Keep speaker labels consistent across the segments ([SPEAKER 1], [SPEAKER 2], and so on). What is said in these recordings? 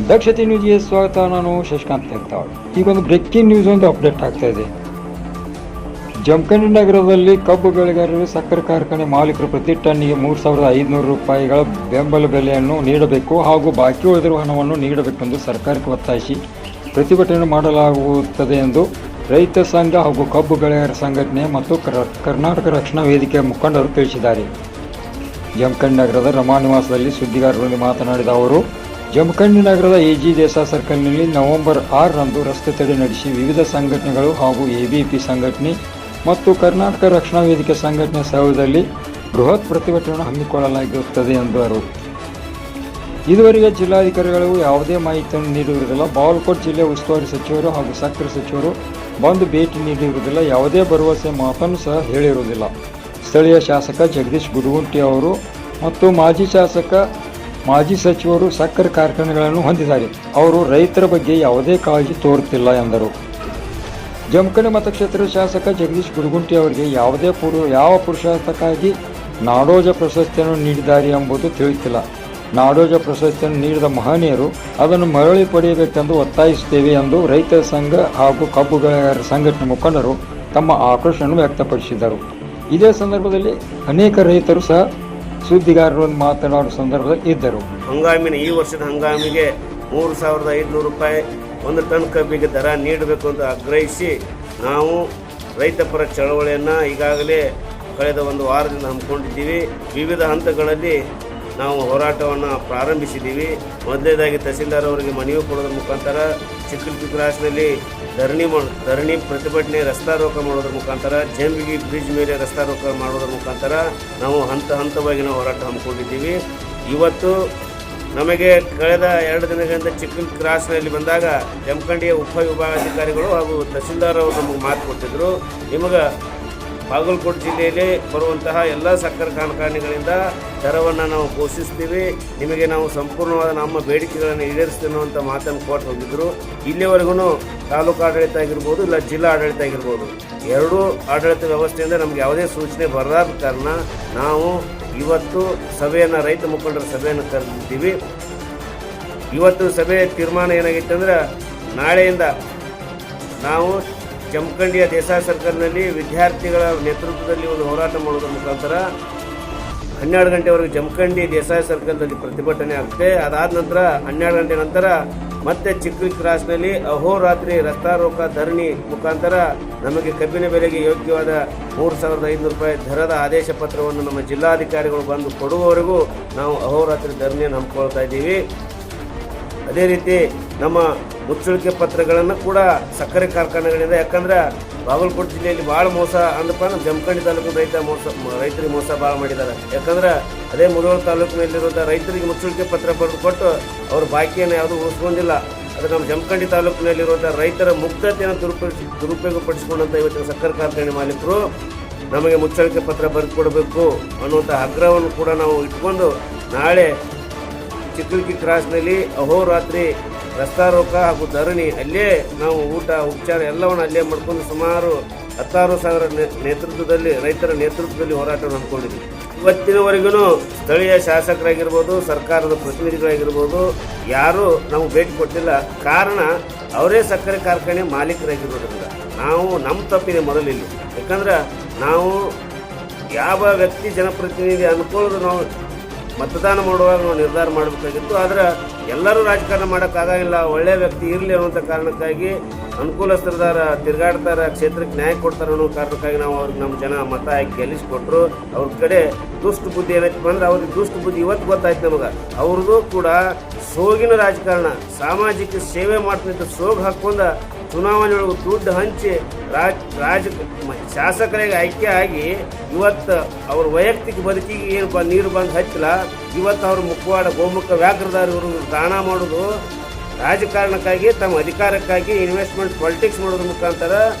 [SPEAKER 1] ದಕ್ಷತೆ ನ್ಯೂಸ್ಗೆ ಸ್ವಾಗತ. ನಾನು ಶಶಿಕಾಂತ್ ಹೆಗ್ತಾಳ್. ಈಗೊಂದು ಬ್ರೇಕಿಂಗ್ ನ್ಯೂಸ್ ಒಂದು ಅಪ್ಡೇಟ್ ಆಗ್ತಾ ಇದೆ. ಜಮಖಂಡಿ ನಗರದಲ್ಲಿ ಕಬ್ಬು ಬೆಳೆಗಾರರು ಸಕ್ಕರೆ ಕಾರ್ಖಾನೆ ಮಾಲೀಕರು ಪ್ರತಿ ಟನ್ನಿಗೆ 3,500 ರೂಪಾಯಿಗಳ ಬೆಂಬಲ ಬೆಲೆಯನ್ನು ನೀಡಬೇಕು ಹಾಗೂ ಬಾಕಿ ಉಳಿದಿರುವ ಹಣವನ್ನು ನೀಡಬೇಕೆಂದು ಸರ್ಕಾರಕ್ಕೆ ಒತ್ತಾಯಿಸಿ ಪ್ರತಿಭಟನೆ ಮಾಡಲಾಗುತ್ತದೆ ಎಂದು ರೈತ ಸಂಘ ಹಾಗೂ ಕಬ್ಬು ಬೆಳೆಗಾರರ ಸಂಘಟನೆ ಮತ್ತು ಕರ್ನಾಟಕ ರಕ್ಷಣಾ ವೇದಿಕೆಯ ಮುಖಂಡರು ತಿಳಿಸಿದ್ದಾರೆ. ಜಮಖಂಡಿ ನಗರದ ರಮಾ ನಿವಾಸದಲ್ಲಿ ಸುದ್ದಿಗಾರರೊಂದಿಗೆ ಮಾತನಾಡಿದ ಅವರು, ಜಮಖಂಡಿ ನಗರದ ಎಜಿ ದೇಸಾಯಿ ಸರ್ಕಲ್ನಲ್ಲಿ ನವೆಂಬರ್ 6ರಂದು ರಸ್ತೆ ತಡೆ ನಡೆಸಿ ವಿವಿಧ ಸಂಘಟನೆಗಳು ಹಾಗೂ ಎಬಿಪಿ ಸಂಘಟನೆ ಮತ್ತು ಕರ್ನಾಟಕ ರಕ್ಷಣಾ ವೇದಿಕೆ ಸಂಘಟನೆ ಸಹಯೋಗದಲ್ಲಿ ಬೃಹತ್ ಪ್ರತಿಭಟನೆ ಹಮ್ಮಿಕೊಳ್ಳಲಾಗಿರುತ್ತದೆ ಎಂದರು. ಇದುವರೆಗೆ ಜಿಲ್ಲಾಧಿಕಾರಿಗಳು ಯಾವುದೇ ಮಾಹಿತಿಯನ್ನು ನೀಡಿರುವುದಿಲ್ಲ. ಬಾಗಲಕೋಟೆ ಜಿಲ್ಲೆ ಉಸ್ತುವಾರಿ ಸಚಿವರು ಹಾಗೂ ಸಕ್ಕರೆ ಸಚಿವರು ಬಂದು ಭೇಟಿ ನೀಡಿರುವುದಿಲ್ಲ. ಯಾವುದೇ ಭರವಸೆ ಮಾತನ್ನು ಸಹ ಹೇಳಿರುವುದಿಲ್ಲ. ಸ್ಥಳೀಯ ಶಾಸಕ ಜಗದೀಶ್ ಗುಡಗುಂಟಿ ಅವರು ಮತ್ತು ಮಾಜಿ ಸಚಿವರು ಸಕ್ಕರೆ ಕಾರ್ಖಾನೆಗಳನ್ನು ಹೊಂದಿದ್ದಾರೆ. ಅವರು ರೈತರ ಬಗ್ಗೆ ಯಾವುದೇ ಕಾಳಜಿ ತೋರುತ್ತಿಲ್ಲ ಎಂದರು. ಜಮಖಂಡಿ ಮತಕ್ಷೇತ್ರದ ಶಾಸಕ ಜಗದೀಶ್ ಗುಡಗುಂಟಿ ಅವರಿಗೆ ಯಾವ ಪುರುಷಾರ್ಥಕ್ಕಾಗಿ ನಾಡೋಜ ಪ್ರಶಸ್ತಿಯನ್ನು ನೀಡಿದ್ದಾರೆ ಎಂಬುದು ತಿಳಿಯುತ್ತಿಲ್ಲ. ನಾಡೋಜ ಪ್ರಶಸ್ತಿಯನ್ನು ನೀಡಿದ ಮಹನೀಯರು ಅದನ್ನು ಮರಳಿ ಪಡೆಯಬೇಕೆಂದು ಒತ್ತಾಯಿಸುತ್ತೇವೆ ಎಂದು ರೈತ ಸಂಘ ಹಾಗೂ ಕಬ್ಬು ಬೆಳೆಗಾರರ ಸಂಘಟನೆ ಮುಖಂಡರು ತಮ್ಮ ಆಕ್ರೋಶವನ್ನು ವ್ಯಕ್ತಪಡಿಸಿದರು. ಇದೇ ಸಂದರ್ಭದಲ್ಲಿ ಅನೇಕ ರೈತರು ಸಹ ಸುದ್ದಿಗಾರರೊಂದಿಗೆ ಮಾತನಾಡುವ ಸಂದರ್ಭದಲ್ಲಿ ಇದ್ದರು.
[SPEAKER 2] ಈ ವರ್ಷದ ಹಂಗಾಮಿಗೆ 3,500 ರೂಪಾಯಿ ಒಂದು ಟನ್ ಕಬ್ಬಿಗೆ ದರ ನೀಡಬೇಕು ಅಂತ ಆಗ್ರಹಿಸಿ ನಾವು ರೈತಪರ ಚಳವಳಿಯನ್ನು ಈಗಾಗಲೇ ಕಳೆದ ಒಂದು ವಾರದಿಂದ ಹಮ್ಮಿಕೊಂಡಿದ್ದೀವಿ. ವಿವಿಧ ಹಂತಗಳಲ್ಲಿ ನಾವು ಹೋರಾಟವನ್ನು ಪ್ರಾರಂಭಿಸಿದ್ದೀವಿ. ಮೊದಲನೇದಾಗಿ ತಹಸೀಲ್ದಾರ್ ಅವರಿಗೆ ಮನವಿ ಕೊಡೋದ್ರ ಮುಖಾಂತರ ಚಿಕ್ಕಲ್ಕಿ ಕ್ರಾಸ್ನಲ್ಲಿ ಧರಣಿ ಪ್ರತಿಭಟನೆ ರಸ್ತಾ ರೋಕ ಮಾಡೋದ್ರ ಮುಖಾಂತರ ಜಂಬಿಗಿ ಬ್ರಿಡ್ಜ್ ಮೇಲೆ ರಸ್ತಾ ರೋಕ ಮಾಡೋದ್ರ ಮುಖಾಂತರ ನಾವು ಹಂತವಾಗಿ ನಾವು ಹೋರಾಟ ಹಮ್ಮಿಕೊಂಡಿದ್ದೀವಿ. ಇವತ್ತು ನಮಗೆ ಕಳೆದ 2 ದಿನಗಳಿಂದ ಚಿಕ್ಕಲ್ಕಿ ಕ್ರಾಸ್ನಲ್ಲಿ ಬಂದಾಗ ಜಮಖಂಡಿಯ ಉಪವಿಭಾಗಾಧಿಕಾರಿಗಳು ಹಾಗೂ ತಹಸೀಲ್ದಾರ್ ಅವರು ನಮಗೆ ಮಾತು ಕೊಟ್ಟಿದ್ದರು. ನಿಮಗೆ ಬಾಗಲಕೋಟೆ ಜಿಲ್ಲೆಯಲ್ಲಿ ಬರುವಂತಹ ಎಲ್ಲ ಸಕ್ಕರೆ ಕಾರ್ಖಾನೆಗಳಿಂದ ದರವನ್ನು ನಾವು ಘೋಷಿಸ್ತೀವಿ, ನಿಮಗೆ ನಾವು ಸಂಪೂರ್ಣವಾದ ನಮ್ಮ ಬೇಡಿಕೆಗಳನ್ನು ಈಡೇರಿಸ್ತೀವಿ ಅನ್ನುವಂಥ ಮಾತನ್ನು ಕೊಟ್ಟು ಹೋಗಿದ್ದರು. ಇಲ್ಲಿವರೆಗೂ ತಾಲೂಕು ಆಡಳಿತ ಆಗಿರ್ಬೋದು ಇಲ್ಲ ಜಿಲ್ಲಾ ಆಡಳಿತ ಆಗಿರ್ಬೋದು, ಎರಡೂ ಆಡಳಿತ ವ್ಯವಸ್ಥೆಯಿಂದ ನಮಗೆ ಯಾವುದೇ ಸೂಚನೆ ಬರಲಾದ ಕಾರಣ ನಾವು ಇವತ್ತು ರೈತ ಮುಖಂಡರ ಸಭೆಯನ್ನು ಕರೆದಿದ್ದೀವಿ. ಇವತ್ತು ಸಭೆಯ ತೀರ್ಮಾನ ಏನಾಗಿತ್ತು ಅಂದ್ರೆ, ನಾಳೆಯಿಂದ ನಾವು ಜಮಖಂಡಿಯ ದೇಸಾಯಿ ಸರ್ಕಲ್ನಲ್ಲಿ ವಿದ್ಯಾರ್ಥಿಗಳ ನೇತೃತ್ವದಲ್ಲಿ ಒಂದು ಹೋರಾಟ ಮಾಡೋದ್ರ ಮುಖಾಂತರ 12 ಗಂಟೆವರೆಗೆ ಜಮಖಂಡಿ ದೇಸಾಯಿ ಸರ್ಕಲ್ನಲ್ಲಿ ಪ್ರತಿಭಟನೆ ಆಗುತ್ತೆ. ಅದಾದ ನಂತರ 12 ಗಂಟೆ ನಂತರ ಮತ್ತೆ ಚಿಕ್ಕಲ್ಕಿ ಕ್ರಾಸ್ನಲ್ಲಿ ಅಹೋರಾತ್ರಿ ರಸ್ತಾ ರೋಕ ಧರಣಿ ಮುಖಾಂತರ ನಮಗೆ ಕಬ್ಬಿನ ಬೆಲೆಗೆ ಯೋಗ್ಯವಾದ 3,500 ರೂಪಾಯಿ ದರದ ಆದೇಶ ಪತ್ರವನ್ನು ನಮ್ಮ ಜಿಲ್ಲಾಧಿಕಾರಿಗಳು ಬಂದು ಕೊಡುವವರೆಗೂ ನಾವು ಅಹೋರಾತ್ರಿ ಧರಣಿಯನ್ನು ಹಮ್ಮಿಕೊಳ್ತಾ ಇದ್ದೀವಿ. ಅದೇ ರೀತಿ ನಮ್ಮ ಮುಚ್ಚಳಿಕೆ ಪತ್ರಗಳನ್ನು ಕೂಡ ಸಕ್ಕರೆ ಕಾರ್ಖಾನೆಗಳಿಂದ, ಯಾಕಂದ್ರೆ ಬಾಗಲಕೋಟೆ ಜಿಲ್ಲೆಯಲ್ಲಿ ಭಾಳ ಮೋಸ ಅಂದಪ್ಪ ನಮ್ಮ ಜಮಖಂಡಿ ತಾಲೂಕಿನ ರೈತರಿಗೆ ಮೋಸ ಭಾಳ ಮಾಡಿದ್ದಾರೆ. ಯಾಕಂದ್ರೆ ಅದೇ ಮುಧೋಳ ತಾಲೂಕಿನಲ್ಲಿರುವಂಥ ರೈತರಿಗೆ ಮುಚ್ಚಳಿಕೆ ಪತ್ರ ಬರೆದು ಕೊಟ್ಟು ಅವ್ರ ಬಾಕಿಯನ್ನು ಯಾವುದೂ ಉಳಿಸ್ಕೊಂಡಿಲ್ಲ. ಅದು ನಮ್ಮ ಜಮಖಂಡಿ ತಾಲೂಕಿನಲ್ಲಿರುವಂಥ ರೈತರ ಮುಗ್ಧತೆಯನ್ನು ದುರುಪಯೋಗಪಡಿಸಿಕೊಂಡಂಥ ಇವತ್ತಿನ ಸಕ್ಕರೆ ಕಾರ್ಖಾನೆ ಮಾಲೀಕರು ನಮಗೆ ಮುಚ್ಚಳಿಕೆ ಪತ್ರ ಬರೆದು ಕೊಡಬೇಕು ಅನ್ನುವಂಥ ಆಗ್ರಹವನ್ನು ಕೂಡ ನಾವು ಇಟ್ಕೊಂಡು ನಾಳೆ ಚಿಕ್ಕಲ್ಕಿ ಕ್ರಾಸ್ನಲ್ಲಿ ಅಹೋರಾತ್ರಿ ರಸ್ತಾ ರೋಕ ಹಾಗೂ ಧರಣಿ ಅಲ್ಲೇ ನಾವು ಊಟ ಉಪಚಾರ ಎಲ್ಲವನ್ನು ಅಲ್ಲೇ ಮಾಡ್ಕೊಂಡು ಸುಮಾರು 16,000 ರೈತರ ನೇತೃತ್ವದಲ್ಲಿ ಹೋರಾಟವನ್ನು ಹಮ್ಮಿಕೊಂಡಿದ್ವಿ. ಇವತ್ತಿನವರೆಗೂ ಸ್ಥಳೀಯ ಶಾಸಕರಾಗಿರ್ಬೋದು, ಸರ್ಕಾರದ ಪ್ರತಿನಿಧಿಗಳಾಗಿರ್ಬೋದು ಯಾರೂ ನಮಗೆ ಭೇಟಿ ಕೊಟ್ಟಿಲ್ಲ. ಕಾರಣ ಅವರೇ ಸಕ್ಕರೆ ಕಾರ್ಖಾನೆ ಮಾಲೀಕರಾಗಿರೋದ್ರಿಂದ ನಮ್ಮ ತಪ್ಪಿದೆ ಮೊದಲಿಲ್ಲಿ. ಯಾಕಂದ್ರೆ ನಾವು ಯಾವ ವ್ಯಕ್ತಿ ಜನಪ್ರತಿನಿಧಿ ಅನ್ಕೊಳ್ಳೋದು ನಾವು ಮತದಾನ ಮಾಡುವಾಗ ನಾವು ನಿರ್ಧಾರ ಮಾಡಬೇಕಾಗಿತ್ತು. ಆದರೆ ಎಲ್ಲರೂ ರಾಜಕಾರಣ ಮಾಡೋಕ್ಕಾಗಿಲ್ಲ. ಒಳ್ಳೆಯ ವ್ಯಕ್ತಿ ಇರಲಿ ಅನ್ನೋಂಥ ಕಾರಣಕ್ಕಾಗಿ ಅನುಕೂಲಸ್ಥರದಾರ ತಿರುಗಾಡ್ತಾರ, ಕ್ಷೇತ್ರಕ್ಕೆ ನ್ಯಾಯ ಕೊಡ್ತಾರೆ ಅನ್ನೋ ಕಾರಣಕ್ಕಾಗಿ ನಾವು ಅವ್ರಿಗೆ ನಮ್ಮ ಜನ ಮತ ಹಾಕಿ ಗೆಲ್ಲಿಸ್ಕೊಟ್ರು. ಅವ್ರ ಕಡೆ ದುಷ್ಟ ಬುದ್ಧಿ ಏನೈತಿ ಅಂದ್ರೆ ಅವ್ರಿಗೆ ದುಷ್ಟ ಬುದ್ಧಿ ಇವತ್ತು ಗೊತ್ತಾಯ್ತು ನಮಗೆ. ಅವ್ರದ್ದು ಕೂಡ ಸೋಗಿನ ರಾಜಕಾರಣ, ಸಾಮಾಜಿಕ ಸೇವೆ ಮಾಡ್ತಿದ್ದ ಸೋಗು ಹಾಕೊಂಡ ಚುನಾವಣೆಯೊಳಗೆ ದುಡ್ಡು ಹಂಚಿ ಶಾಸಕರಿಗೆ ಆಯ್ಕೆ ಆಗಿ ಇವತ್ತು ಅವ್ರ ವೈಯಕ್ತಿಕ ಬದುಕಿಗೆ ಏನು ನೀರು ಬಂದು ಹಚ್ಚಿಲ್ಲ. ಇವತ್ತು ಅವ್ರ ಮುಖವಾಡ ಗೋಮುಖ ವ್ಯಾಘ್ರದಾರ ಇವರು ದಾನ ಮಾಡೋದು ರಾಜಕಾರಣಕ್ಕಾಗಿ, ತಮ್ಮ ಅಧಿಕಾರಕ್ಕಾಗಿ ಇನ್ವೆಸ್ಟ್ಮೆಂಟ್ ಪಾಲಿಟಿಕ್ಸ್ ಮಾಡೋದ್ರ ಮುಖಾಂತರ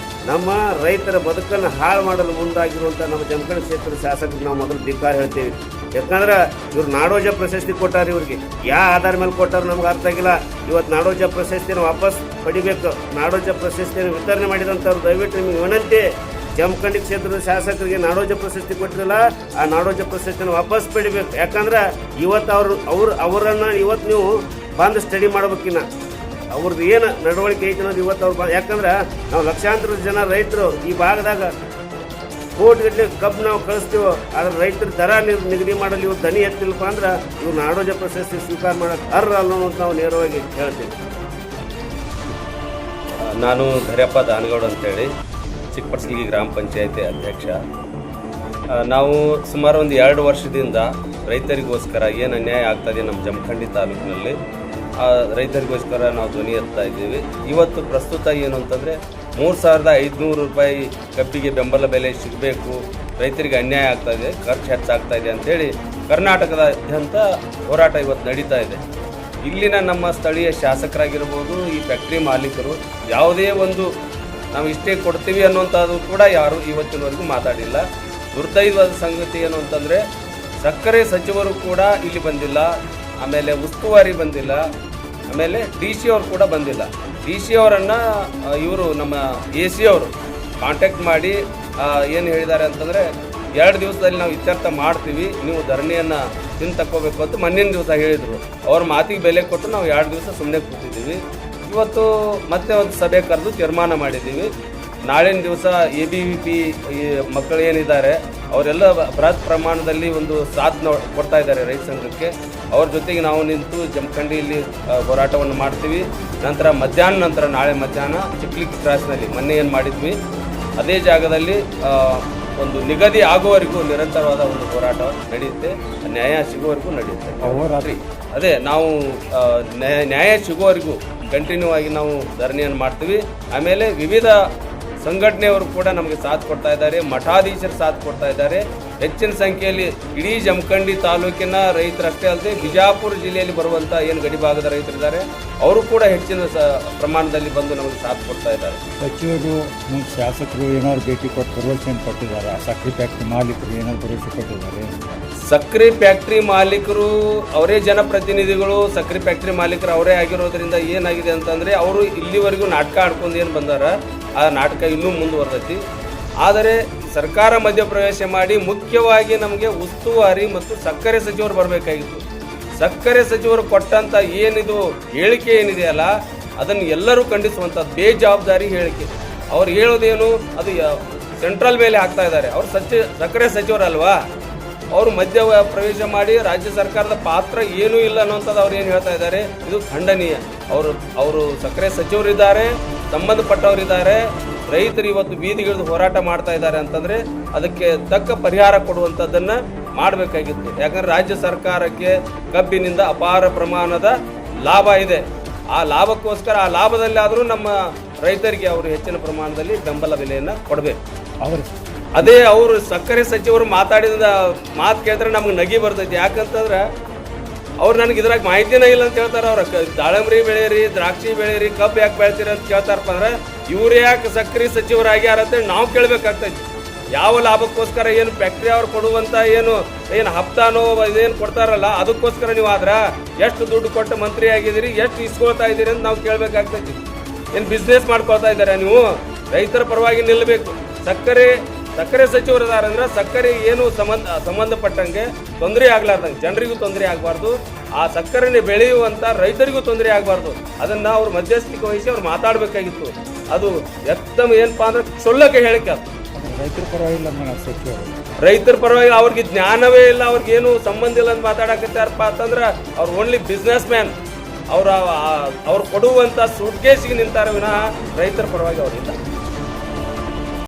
[SPEAKER 2] ನಮ್ಮ ರೈತರ ಬದುಕನ್ನು ಹಾಳು ಮಾಡಲು ಮುಂದಾಗಿರುವಂಥ ನಮ್ಮ ಜಮಖಂಡಿ ಕ್ಷೇತ್ರದ ಶಾಸಕರಿಗೆ ನಾವು ಮೊದಲು ಧಿಕ್ಕಾರ ಹೇಳ್ತೀವಿ. ಯಾಕಂದ್ರೆ ಇವ್ರು ನಾಡೋಜ ಪ್ರಶಸ್ತಿ ಕೊಟ್ಟಾರೆ. ಇವ್ರಿಗೆ ಯಾವ ಆಧಾರ ಮೇಲೆ ಕೊಟ್ಟಾರು ನಮ್ಗೆ ಅರ್ಥ ಆಗಿಲ್ಲ. ಇವತ್ತು ನಾಡೋಜ ಪ್ರಶಸ್ತಿಯನ್ನು ವಾಪಸ್ ಪಡಿಬೇಕು. ನಾಡೋಜ ಪ್ರಶಸ್ತಿಯನ್ನು ವಿತರಣೆ ಮಾಡಿದಂಥವ್ರು ದಯವಿಟ್ಟು ನಿಮಗೆ ವಿನಂತಿ, ಜಮಖಂಡಿ ಕ್ಷೇತ್ರದ ಶಾಸಕರಿಗೆ ನಾಡೋಜ ಪ್ರಶಸ್ತಿ ಕೊಟ್ಟಿರಲ್ಲ, ಆ ನಾಡೋಜ ಪ್ರಶಸ್ತಿಯನ್ನು ವಾಪಸ್ ಪಡಿಬೇಕು. ಯಾಕಂದ್ರೆ ಇವತ್ತು ಅವರನ್ನು ಇವತ್ತು ನೀವು ಬಂದು ಸ್ಟಡಿ ಮಾಡ್ಬೇಕಿನ್ನ ಅವ್ರದ್ದು ಏನು ನಡವಳಿಕೆ ಐತಿ ಅನ್ನೋದು ಇವತ್ತು ಅವ್ರು ಯಾಕಂದ್ರೆ ನಾವು ಲಕ್ಷಾಂತರ ಜನ ರೈತರು ಈ ಭಾಗದಾಗ ಕೋಟಿಗಟ್ಟಲೆ ಕಬ್ಬು ನಾವು ಕಳಿಸ್ತೀವೋ ಆದ್ರೆ ರೈತರ ದರ ನಿಗದಿ ಮಾಡಲು ಇವ್ರು ದನಿ ಎತ್ತಿಲ್ಲಪ್ಪ ಅಂದ್ರೆ ಇವ್ರು ನಾಡೋಜ ಪ್ರಶಸ್ತಿ ಸ್ವೀಕಾರ ಮಾಡೋಕೆ ಅರ್ಹ ಅನ್ನೋದು ನಾವು ನೇರವಾಗಿ ಹೇಳ್ತೀವಿ.
[SPEAKER 3] ನಾನು ಧರ್ಯಪ್ಪ ದಾನಗೌಡ ಅಂತೇಳಿ ಚಿಕ್ಕಪಡ್ಸಲಿಗಿ ಗ್ರಾಮ ಪಂಚಾಯತಿ ಅಧ್ಯಕ್ಷ. ನಾವು ಸುಮಾರು ಒಂದು 2 ವರ್ಷದಿಂದ ರೈತರಿಗೋಸ್ಕರ ಏನು ಅನ್ಯಾಯ ಆಗ್ತಾಯಿದೆ ನಮ್ಮ ಜಮಖಂಡಿ ತಾಲೂಕಿನಲ್ಲಿ, ಆ ರೈತರಿಗೋಸ್ಕರ ನಾವು ಧ್ವನಿ ಎತ್ತಾ ಇದ್ದೀವಿ. ಇವತ್ತು ಪ್ರಸ್ತುತ ಏನು ಅಂತಂದರೆ 3,500 ರೂಪಾಯಿ ಕಬ್ಬಿಗೆ ಬೆಂಬಲ ಬೆಲೆ ಸಿಗಬೇಕು, ರೈತರಿಗೆ ಅನ್ಯಾಯ ಆಗ್ತಾಯಿದೆ, ಖರ್ಚು ಹೆಚ್ಚಾಗ್ತಾಯಿದೆ ಅಂಥೇಳಿ ಕರ್ನಾಟಕದಾದ್ಯಂತ ಹೋರಾಟ ಇವತ್ತು ನಡೀತಾ ಇದೆ. ಇಲ್ಲಿನ ನಮ್ಮ ಸ್ಥಳೀಯ ಶಾಸಕರಾಗಿರ್ಬೋದು, ಈ ಫ್ಯಾಕ್ಟ್ರಿ ಮಾಲೀಕರು ಯಾವುದೇ ಒಂದು ನಾವು ಇಷ್ಟೇ ಕೊಡ್ತೀವಿ ಅನ್ನುವಂಥದ್ದು ಕೂಡ ಯಾರು ಇವತ್ತಿನವರೆಗೂ ಮಾತಾಡಿಲ್ಲ. ದುರ್ದೈವದ ಸಂಗತಿ ಏನು ಅಂತಂದರೆ ಸಕ್ಕರೆ ಸಚಿವರು ಕೂಡ ಇಲ್ಲಿ ಬಂದಿಲ್ಲ, ಆಮೇಲೆ ಉಸ್ತುವಾರಿ ಬಂದಿಲ್ಲ, ಆಮೇಲೆ ಡಿ ಸಿ ಅವರು ಕೂಡ ಬಂದಿಲ್ಲ. ಡಿ ಸಿ ಅವರನ್ನು ಇವರು ನಮ್ಮ ಎ ಸಿ ಅವರು ಕಾಂಟ್ಯಾಕ್ಟ್ ಮಾಡಿ ಏನು ಹೇಳಿದ್ದಾರೆ ಅಂತಂದರೆ 2 ದಿವಸದಲ್ಲಿ ನಾವು ಇತ್ಯರ್ಥ ಮಾಡ್ತೀವಿ, ನೀವು ಧರಣಿಯನ್ನು ತಕ್ಕೋಬೇಕು ಅಂತ ಮೊನ್ನಿನ ದಿವಸ ಹೇಳಿದರು. ಅವ್ರ ಮಾತಿಗೆ ಬೆಲೆ ಕೊಟ್ಟು ನಾವು 2 ದಿವಸ ಸುಮ್ಮನೆ ಕೂತಿದ್ದೀವಿ. ಇವತ್ತು ಮತ್ತೆ ಒಂದು ಸಭೆ ಕರೆದು ತೀರ್ಮಾನ ಮಾಡಿದ್ದೀವಿ. ನಾಳಿನ ದಿವಸ ABVP ಮಕ್ಕಳು ಏನಿದ್ದಾರೆ ಅವರೆಲ್ಲ ಬೃಹತ್ ಪ್ರಮಾಣದಲ್ಲಿ ಒಂದು ಸಾಥ್ ಕೊಡ್ತಾ ಇದ್ದಾರೆ ರೈತ ಸಂಘಕ್ಕೆ. ಅವ್ರ ಜೊತೆಗೆ ನಾವು ನಿಂತು ಜಮಖಂಡಿಯಲ್ಲಿ ಹೋರಾಟವನ್ನು ಮಾಡ್ತೀವಿ. ನಂತರ ನಾಳೆ ಮಧ್ಯಾಹ್ನ ಚಿಕ್ಲಿಕ್ ಕ್ರಾಸ್ನಲ್ಲಿ ಮೊನ್ನೆ ಏನು ಮಾಡಿದ್ವಿ ಅದೇ ಜಾಗದಲ್ಲಿ ಒಂದು ನಿಗದಿ ಆಗುವವರೆಗೂ ನಿರಂತರವಾದ ಒಂದು ಹೋರಾಟ ನಡೆಯುತ್ತೆ, ನ್ಯಾಯ ಸಿಗುವವರೆಗೂ ನಡೆಯುತ್ತೆ. ಅದೇ ನಾವು ನ್ಯಾಯ ಸಿಗುವವರೆಗೂ ಕಂಟಿನ್ಯೂ ಆಗಿ ನಾವು ಧರಣಿಯನ್ನು ಮಾಡ್ತೀವಿ. ಆಮೇಲೆ ವಿವಿಧ ಸಂಘಟನೆಯವರು ಕೂಡ ನಮಗೆ ಸಾಥ್ ಕೊಡ್ತಾ ಇದ್ದಾರೆ, ಮಠಾಧೀಶರು ಸಾಥ್ ಕೊಡ್ತಾ ಇದ್ದಾರೆ. ಹೆಚ್ಚಿನ ಸಂಖ್ಯೆಯಲ್ಲಿ ಇಡೀ ಜಮಖಂಡಿ ತಾಲೂಕಿನ ರೈತರಷ್ಟೇ ಅಲ್ಲದೆ ಬಿಜಾಪುರ ಜಿಲ್ಲೆಯಲ್ಲಿ ಬರುವಂಥ ಏನು ಗಡಿಭಾಗದ ರೈತರಿದ್ದಾರೆ ಅವರು ಕೂಡ ಹೆಚ್ಚಿನ ಪ್ರಮಾಣದಲ್ಲಿ ಬಂದು ನಮಗೆ ಸಾಥ್ ಕೊಡ್ತಾ ಇದ್ದಾರೆ.
[SPEAKER 4] ಸಚಿವರು ಶಾಸಕರು ಏನಾದ್ರು ಭೇಟಿ ಕೊಟ್ಟು ಭರವಸೆ ಕೊಟ್ಟಿದ್ದಾರೆ, ಸಕ್ಕರೆ ಫ್ಯಾಕ್ಟ್ರಿ ಮಾಲೀಕರು ಏನಾದ್ರು ಭರವಸೆ ಕೊಟ್ಟಿದ್ದಾರೆ.
[SPEAKER 3] ಸಕ್ಕರೆ ಫ್ಯಾಕ್ಟ್ರಿ ಮಾಲೀಕರು ಅವರೇ ಜನಪ್ರತಿನಿಧಿಗಳು, ಸಕ್ಕರೆ ಫ್ಯಾಕ್ಟ್ರಿ ಮಾಲೀಕರು ಅವರೇ ಆಗಿರೋದ್ರಿಂದ ಏನಾಗಿದೆ ಅಂತಂದರೆ ಅವರು ಇಲ್ಲಿವರೆಗೂ ನಾಟಕ ಆಡ್ಕೊಂಡು ಏನು ಬಂದಾರ ಆ ನಾಟಕ ಇನ್ನೂ ಮುಂದುವರೆದೈತಿ. ಆದರೆ ಸರ್ಕಾರ ಮಧ್ಯಪ್ರವೇಶ ಮಾಡಿ ಮುಖ್ಯವಾಗಿ ನಮಗೆ ಉಸ್ತುವಾರಿ ಮತ್ತು ಸಕ್ಕರೆ ಸಚಿವರು ಬರಬೇಕಾಗಿತ್ತು. ಸಕ್ಕರೆ ಸಚಿವರು ಕೊಟ್ಟಂಥ ಏನಿದು ಹೇಳಿಕೆ ಏನಿದೆಯಲ್ಲ ಅದನ್ನು ಎಲ್ಲರೂ ಖಂಡಿಸುವಂಥ ಬೇಜವಾಬ್ದಾರಿ ಹೇಳಿಕೆ. ಅವ್ರು ಹೇಳೋದೇನು ಅದು ಸೆಂಟ್ರಲ್ ಮೇಲೆ ಹಾಕ್ತಾ ಇದ್ದಾರೆ. ಅವರು ಸಕ್ಕರೆ ಸಚಿವರಲ್ವಾ, ಅವರು ಮಧ್ಯ ಪ್ರವೇಶ ಮಾಡಿ ರಾಜ್ಯ ಸರ್ಕಾರದ ಪಾತ್ರ ಏನೂ ಇಲ್ಲ ಅನ್ನೋಂಥದ್ದು ಅವ್ರು ಏನು ಹೇಳ್ತಾ ಇದ್ದಾರೆ, ಇದು ಖಂಡನೀಯ. ಅವರು ಸಕ್ಕರೆ ಸಚಿವರಿದ್ದಾರೆ, ಸಂಬಂಧಪಟ್ಟವರಿದ್ದಾರೆ, ರೈತರು ಇವತ್ತು ಬೀದಿಗಿಳಿದು ಹೋರಾಟ ಮಾಡ್ತಾ ಇದ್ದಾರೆ ಅಂತಂದರೆ ಅದಕ್ಕೆ ತಕ್ಕ ಪರಿಹಾರ ಕೊಡುವಂಥದ್ದನ್ನು ಮಾಡಬೇಕಾಗಿತ್ತು. ಯಾಕಂದರೆ ರಾಜ್ಯ ಸರ್ಕಾರಕ್ಕೆ ಕಬ್ಬಿನಿಂದ ಅಪಾರ ಪ್ರಮಾಣದ ಲಾಭ ಇದೆ. ಆ ಲಾಭಕ್ಕೋಸ್ಕರ ಆ ಲಾಭದಲ್ಲಾದರೂ ನಮ್ಮ ರೈತರಿಗೆ ಅವರು ಹೆಚ್ಚಿನ ಪ್ರಮಾಣದಲ್ಲಿ ಬೆಂಬಲ ಬೆಲೆಯನ್ನು ಕೊಡಬೇಕು. ಅದೇ ಅವರು ಸಕ್ಕರೆ ಸಚಿವರು ಮಾತಾಡಿದ ಮಾತು ಕೇಳಿದ್ರೆ ನಮ್ಗೆ ನಗಿ ಬರ್ತೈತಿ. ಯಾಕಂತಂದ್ರೆ ಅವ್ರು ನನಗೆ ಇದ್ರಾಗ ಮಾಹಿತಿನೇ ಇಲ್ಲ ಅಂತ ಹೇಳ್ತಾರೆ. ಅವ್ರ ದಾಳಂಬ್ರಿ ಬೆಳೀರಿ, ದ್ರಾಕ್ಷಿ ಬೆಳೀರಿ, ಕಬ್ಬು ಯಾಕೆ ಬೆಳಿತೀರಿ ಅಂತ ಕೇಳ್ತಾರಪ್ಪ ಅಂದ್ರೆ ಇವ್ರು ಯಾಕೆ ಸಕ್ಕರೆ ಸಚಿವರಾಗ್ಯಾರ ಅಂತೇಳಿ ನಾವು ಕೇಳಬೇಕಾಗ್ತೈತಿ. ಯಾವ ಲಾಭಕ್ಕೋಸ್ಕರ ಏನು ಫ್ಯಾಕ್ಟ್ರಿ ಅವ್ರು ಕೊಡುವಂಥ ಏನು ಹಪ್ತಾನೋ ಇದೇನು ಕೊಡ್ತಾರಲ್ಲ ಅದಕ್ಕೋಸ್ಕರ ನೀವು ಆದ್ರೆ ಎಷ್ಟು ದುಡ್ಡು ಕೊಟ್ಟು ಮಂತ್ರಿ ಆಗಿದ್ದೀರಿ, ಎಷ್ಟು ಇಸ್ಕೊಳ್ತಾ ಇದ್ದೀರಿ ಅಂತ ನಾವು ಕೇಳಬೇಕಾಗ್ತೈತಿ. ಏನು ಬಿಸ್ನೆಸ್ ಮಾಡ್ಕೊಳ್ತಾ ಇದ್ದಾರೆ ನೀವು? ರೈತರ ಪರವಾಗಿ ನಿಲ್ಲಬೇಕು. ಸಕ್ಕರೆ ಸಚಿವರು ಇದಾರಂದ್ರೆ ಸಕ್ಕರೆ ಏನು ಸಂಬಂಧಪಟ್ಟಂಗೆ ತೊಂದರೆ ಆಗ್ಲಾರ್ದಂಗೆ ಜನರಿಗೂ ತೊಂದರೆ ಆಗಬಾರ್ದು, ಆ ಸಕ್ಕರೆನೇ ಬೆಳೆಯುವಂಥ ರೈತರಿಗೂ ತೊಂದರೆ ಆಗಬಾರ್ದು. ಅದನ್ನು ಅವ್ರು ಮಧ್ಯಸ್ಥಿಕೆ ವಹಿಸಿ ಅವ್ರು ಮಾತಾಡಬೇಕಾಗಿತ್ತು. ಅದು ಏನಪ್ಪಾ ಅಂದ್ರೆ ಕ್ಷುಲ್ಲಕ ಹೇಳಿಕೆ.
[SPEAKER 4] ರೈತರ ಪರವಾಗಿಲ್ಲ ಸಚಿವರು,
[SPEAKER 3] ರೈತರ ಪರವಾಗಿ ಅವ್ರಿಗೆ ಜ್ಞಾನವೇ ಇಲ್ಲ, ಅವ್ರಿಗೇನು ಸಂಬಂಧ ಇಲ್ಲ ಅಂತ ಮಾತಾಡಕತ್ತಾರಪ್ಪ ಅಂತಂದ್ರೆ ಅವ್ರು ಓನ್ಲಿ ಬಿಸ್ನೆಸ್ ಮ್ಯಾನ್. ಅವ್ರು ಕೊಡುವಂಥ ಸೂಟ್ಕೇಸಿಗೆ ನಿಂತಾರ ವಿನಃ ರೈತರ ಪರವಾಗಿ ಅವ್ರಿಲ್ಲ.